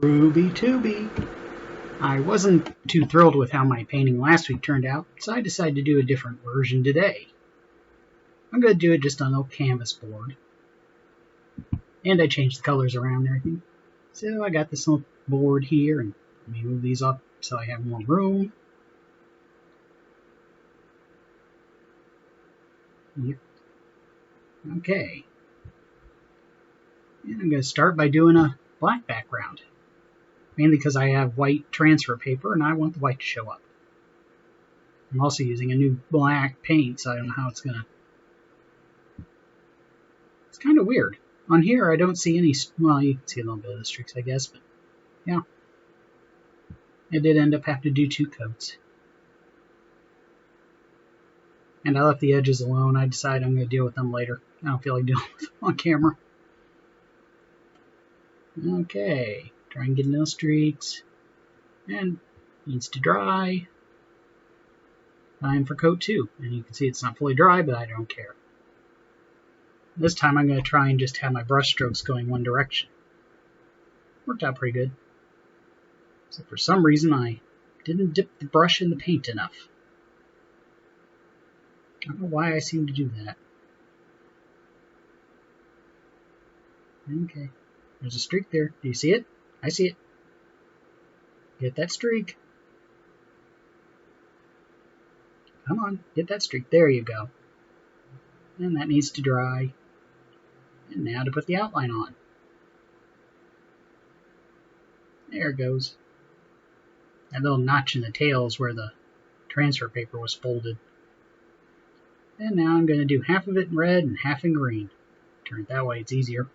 Ruby Tooby. I wasn't too thrilled with how my painting last week turned out, so I decided to do a different version today. I'm going to do it just on a canvas board. And I changed the colors around and everything. So I got this little board here, and let me move these up so I have more room. Yep. Okay. And I'm going to start by doing a black background. Mainly because I have white transfer paper and I want the white to show up. I'm also using a new black paint, so I don't know how it's going to... It's kind of weird. On here I don't see any... Well, you can see a little bit of the streaks, I guess, but yeah. I did end up having to do 2 coats. And I left the edges alone. I decided I'm going to deal with them later. I don't feel like dealing with them on camera. Okay. Try and get no streaks. And needs to dry. Time for coat 2. And you can see it's not fully dry, but I don't care. This time I'm going to try and just have my brush strokes going one direction. Worked out pretty good. So for some reason I didn't dip the brush in the paint enough. I don't know why I seem to do that. Okay. There's a streak there. Do you see it? I see it. Get that streak. Come on, get that streak. There you go. And that needs to dry. And now to put the outline on. There it goes. That little notch in the tail is where the transfer paper was folded. And now I'm going to do half of it in red and half in green. Turn it that way, it's easier.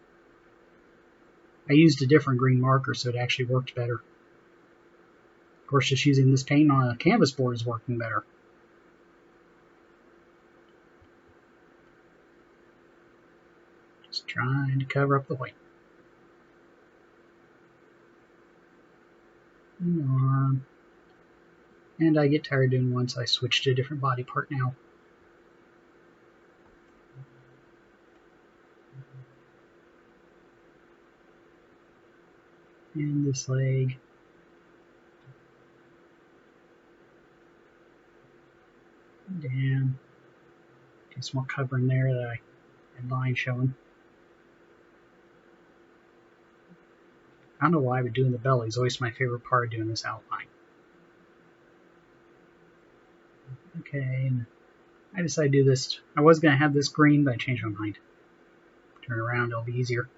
I used a different green marker so it actually worked better. Of course, just using this paint on a canvas board is working better. Just trying to cover up the white. And arm. And I get tired doing one, so I switch to a different body part now. And this leg. Down. Do some more covering there that I had line showing. I don't know why, but doing the belly is always my favorite part of doing this outline. Okay, and I decided to do this. I was going to have this green, but I changed my mind. Turn it around, it'll be easier.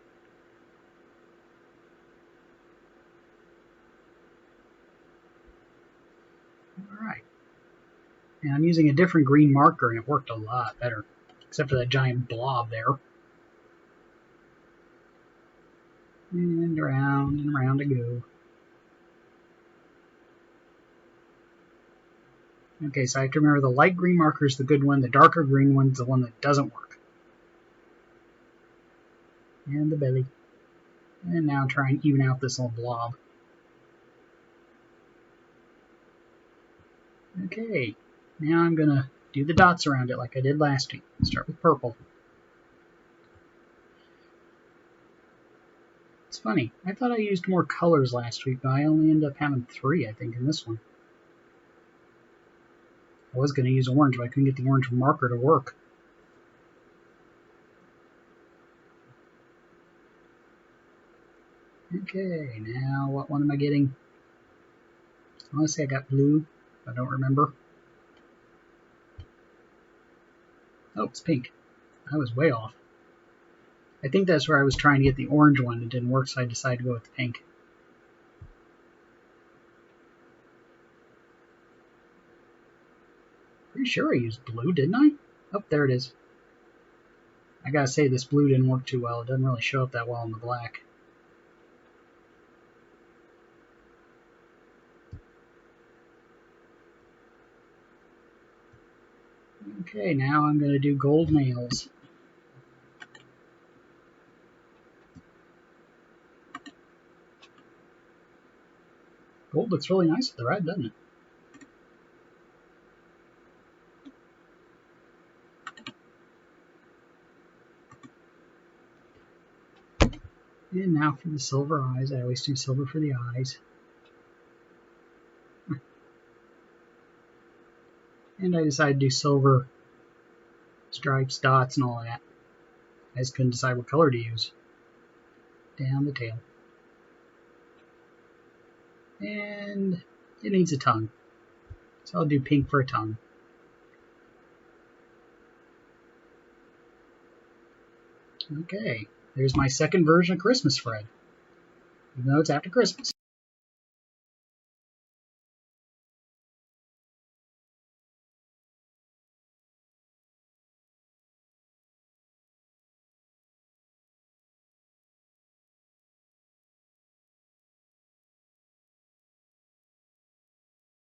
Alright. And I'm using a different green marker, and it worked a lot better. Except for that giant blob there. And around I go. Okay, so I have to remember the light green marker is the good one, the darker green one is the one that doesn't work. And the belly. And now try and even out this little blob. Okay, now I'm going to do the dots around it like I did last week. Start with purple. It's funny, I thought I used more colors last week, but I only ended up having 3, I think, in this one. I was going to use orange, but I couldn't get the orange marker to work. Okay, now what one am I getting? I want to say I got blue, I don't remember. Oh, it's pink. I was way off. I think that's where I was trying to get the orange one. It didn't work, so I decided to go with the pink. Pretty sure I used blue, didn't I? Oh, there it is. I gotta say, this blue didn't work too well. It doesn't really show up that well in the black. Okay, now I'm going to do gold nails. Gold looks really nice with the red, doesn't it? And now for the silver eyes. I always do silver for the eyes. And I decided to do silver stripes, dots, and all that. I just couldn't decide what color to use. Down the tail. And it needs a tongue. So I'll do pink for a tongue. Okay, there's my second version of Christmas Fred. Even though it's after Christmas.